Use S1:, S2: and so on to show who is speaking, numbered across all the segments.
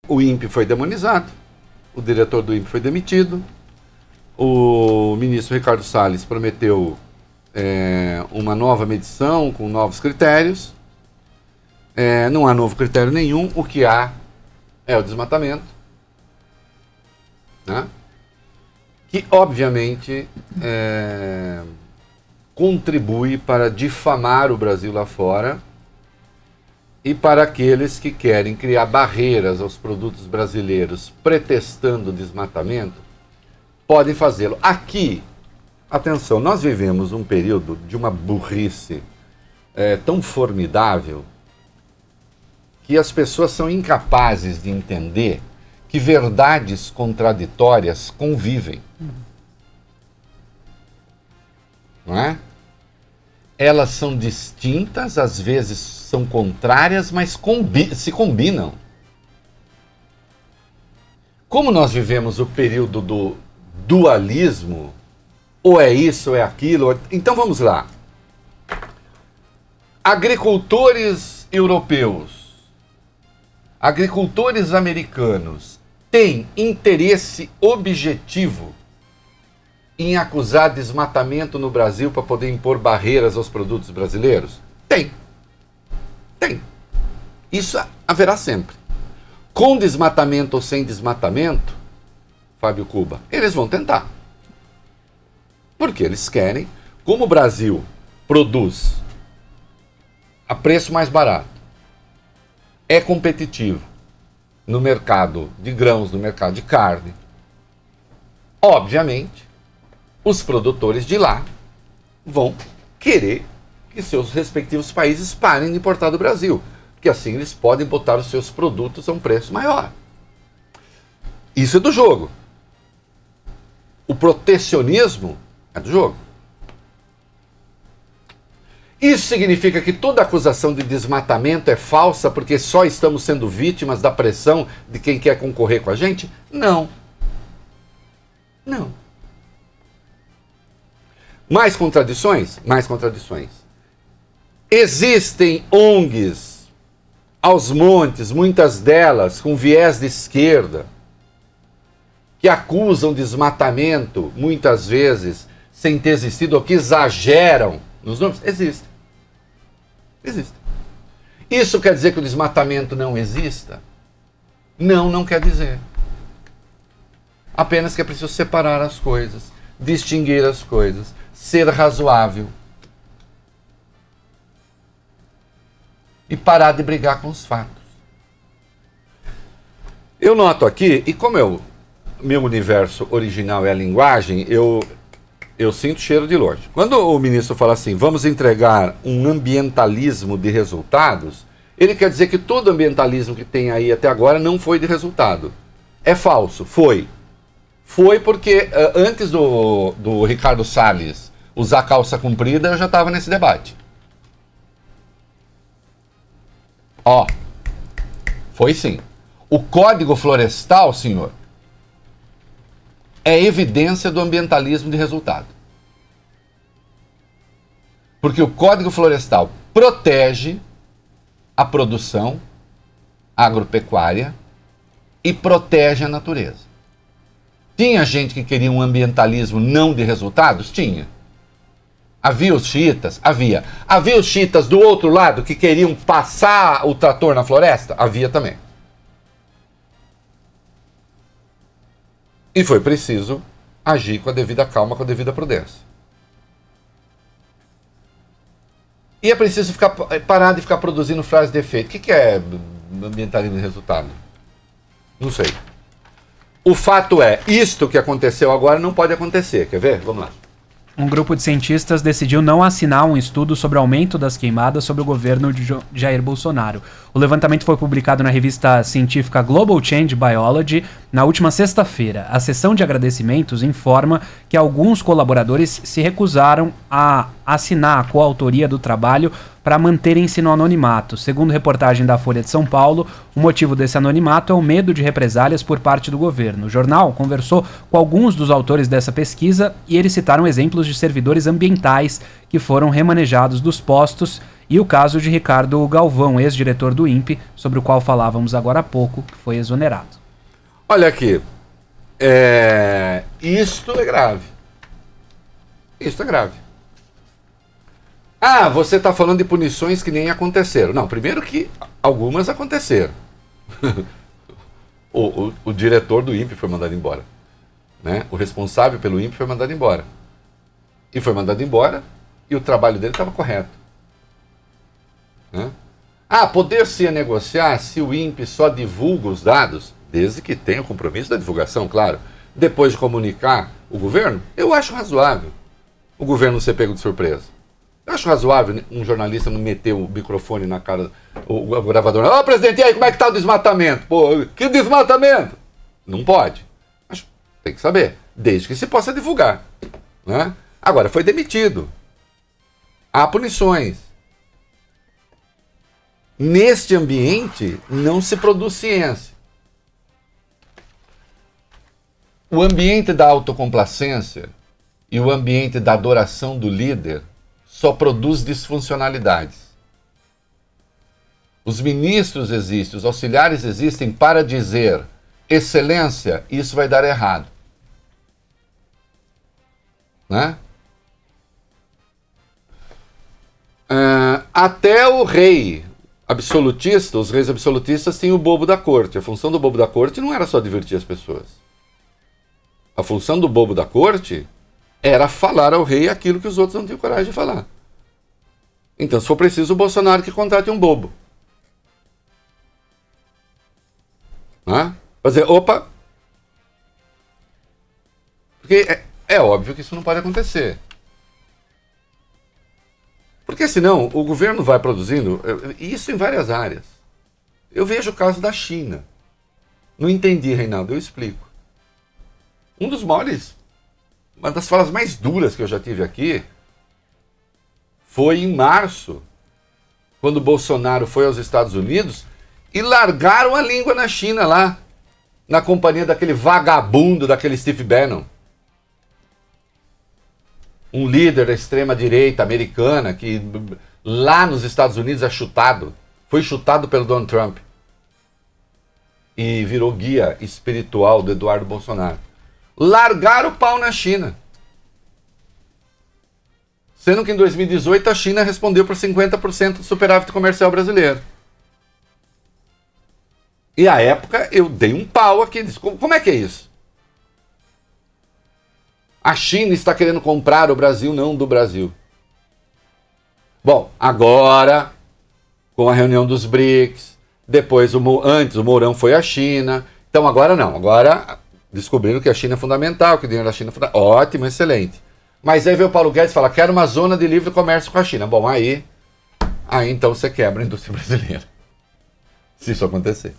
S1: o INPE foi demonizado, o diretor do INPE foi demitido, o ministro Ricardo Salles prometeu uma nova medição com novos critérios. Não há novo critério nenhum, o que há é o desmatamento, né? Que obviamente contribui para difamar o Brasil lá fora e para aqueles que querem criar barreiras aos produtos brasileiros pretextando desmatamento, podem fazê-lo. Aqui, atenção, nós vivemos um período de uma burrice tão formidável que as pessoas são incapazes de entender que verdades contraditórias convivem. Não é? Elas são distintas, às vezes são contrárias, mas se combinam. Como nós vivemos o período do dualismo, ou é isso, ou é aquilo, então vamos lá. Agricultores europeus, agricultores americanos têm interesse objetivo em acusar desmatamento no Brasil para poder impor barreiras aos produtos brasileiros? Tem. Tem. Isso haverá sempre. Com desmatamento ou sem desmatamento, Fábio Cuba, eles vão tentar. Porque eles querem, como o Brasil produz a preço mais barato, é competitivo no mercado de grãos, no mercado de carne, obviamente, os produtores de lá vão querer que seus respectivos países parem de importar do Brasil, porque assim eles podem botar os seus produtos a um preço maior. Isso é do jogo. O protecionismo é do jogo. Isso significa que toda acusação de desmatamento é falsa porque só estamos sendo vítimas da pressão de quem quer concorrer com a gente? Não. Não. Mais contradições? Mais contradições. Existem ONGs aos montes, muitas delas com viés de esquerda, que acusam desmatamento, muitas vezes, sem ter existido, ou que exageram nos números. Existe. Existe. Isso quer dizer que o desmatamento não exista? Não, não quer dizer. Apenas que é preciso separar as coisas, distinguir as coisas, ser razoável e parar de brigar com os fatos. Eu noto aqui, e como meu universo original é a linguagem, eu sinto cheiro de longe. Quando o ministro fala assim, vamos entregar um ambientalismo de resultados, ele quer dizer que todo ambientalismo que tem aí até agora não foi de resultado. É falso, foi. Foi porque antes do Ricardo Salles usar calça comprida, eu já estava nesse debate. Ó, foi sim. O Código Florestal, senhor, é evidência do ambientalismo de resultado. Porque o Código Florestal protege a produção agropecuária e protege a natureza. Tinha gente que queria um ambientalismo não de resultados? Tinha. Havia os xiitas? Havia. Havia os xiitas do outro lado que queriam passar o trator na floresta? Havia também. E foi preciso agir com a devida calma, com a devida prudência. E é preciso parar de ficar produzindo frases de efeito. O que é ambientalismo de resultado? Não sei. O fato é, isto que aconteceu agora não pode acontecer. Quer ver? Vamos lá.
S2: Um grupo de cientistas decidiu não assinar um estudo sobre o aumento das queimadas sob o governo de Jair Bolsonaro. O levantamento foi publicado na revista científica Global Change Biology na última sexta-feira. A sessão de agradecimentos informa que alguns colaboradores se recusaram a assinar a coautoria do trabalho para manterem-se no anonimato. Segundo reportagem da Folha de São Paulo, o motivo desse anonimato é o medo de represálias por parte do governo. O jornal conversou com alguns dos autores dessa pesquisa e eles citaram exemplos de servidores ambientais que foram remanejados dos postos e o caso de Ricardo Galvão, ex-diretor do INPE, sobre o qual falávamos agora há pouco, que foi exonerado.
S1: Olha aqui, isto é grave. Isto é grave. Ah, você está falando de punições que nem aconteceram. Não, primeiro que algumas aconteceram. o diretor do INPE foi mandado embora. Né? O responsável pelo INPE foi mandado embora. E foi mandado embora e o trabalho dele estava correto. Né? Ah, poder-se negociar se o INPE só divulga os dados, desde que tenha o compromisso da divulgação, claro. Depois de comunicar o governo, eu acho razoável o governo ser pego de surpresa. Eu acho razoável um jornalista não meter o microfone na cara, o gravador. Ó, presidente, e aí, como é que tá o desmatamento? Pô, que desmatamento? Não pode. Mas tem que saber, desde que se possa divulgar. Né? Agora, foi demitido. Há punições. Neste ambiente, não se produz ciência. O ambiente da autocomplacência e o ambiente da adoração do líder só produz disfuncionalidades. Os ministros existem, os auxiliares existem para dizer excelência, isso vai dar errado. Né? Até o rei absolutista, os reis absolutistas têm o bobo da corte. A função do bobo da corte não era só divertir as pessoas. A função do bobo da corte era falar ao rei aquilo que os outros não tinham coragem de falar. Então, se for preciso, o Bolsonaro que contrate um bobo. Né? Fazer, opa! Porque é óbvio que isso não pode acontecer. Porque senão o governo vai produzindo, isso em várias áreas. Eu vejo o caso da China. Não entendi, Reinaldo, eu explico. Uma das falas mais duras que eu já tive aqui foi em março, quando o Bolsonaro foi aos Estados Unidos e largaram a língua na China lá, na companhia daquele vagabundo, daquele Steve Bannon. Um líder da extrema-direita americana que lá nos Estados Unidos é chutado. Foi chutado pelo Donald Trump. E virou guia espiritual do Eduardo Bolsonaro. Largaram o pau na China. Sendo que em 2018 a China respondeu por 50% do superávit comercial brasileiro. E à época eu dei um pau aqui. Disse, como é que é isso? A China está querendo comprar o Brasil, não do Brasil. Bom, agora, com a reunião dos BRICS, depois, antes o Mourão foi à China. Então agora não, agora descobriram que a China é fundamental, que o dinheiro da China é fundamental. Ótimo, excelente. Mas aí veio o Paulo Guedes e fala, quero uma zona de livre comércio com a China. Bom, aí então você quebra a indústria brasileira. Se isso acontecer.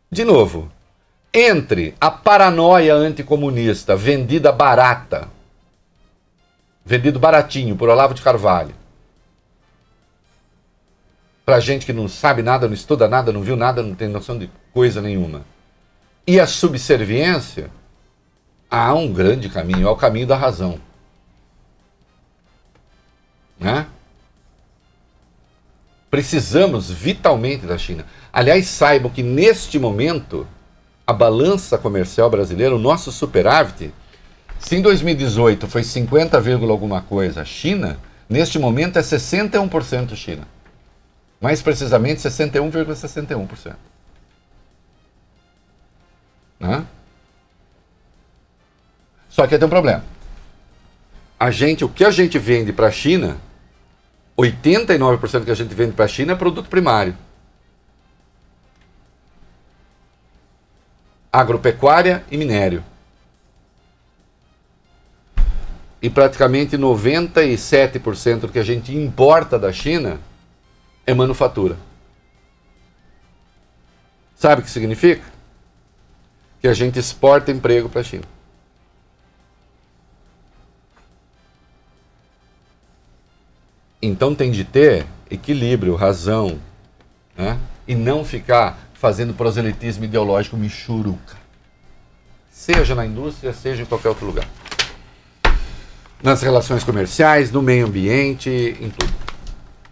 S1: De novo, entre a paranoia anticomunista vendida barata, vendido baratinho por Olavo de Carvalho, pra gente que não sabe nada, não estuda nada, não viu nada, não tem noção de coisa nenhuma, e a subserviência, há um grande caminho, é o caminho da razão. Né? Precisamos vitalmente da China. Aliás, saibam que neste momento a balança comercial brasileira, o nosso superávit, se em 2018 foi 50, alguma coisa China, neste momento é 61% China. Mais precisamente 61,61%. Né? Só que tem um problema. O que a gente vende para a China, 89% que a gente vende para a China é produto primário. Agropecuária e minério. E praticamente 97% do que a gente importa da China é manufatura. Sabe o que significa? Que a gente exporta emprego para a China. Então tem de ter equilíbrio, razão, né? E não ficar fazendo proselitismo ideológico michuruca. Seja na indústria, seja em qualquer outro lugar. nas relações comerciais, no meio ambiente, em tudo.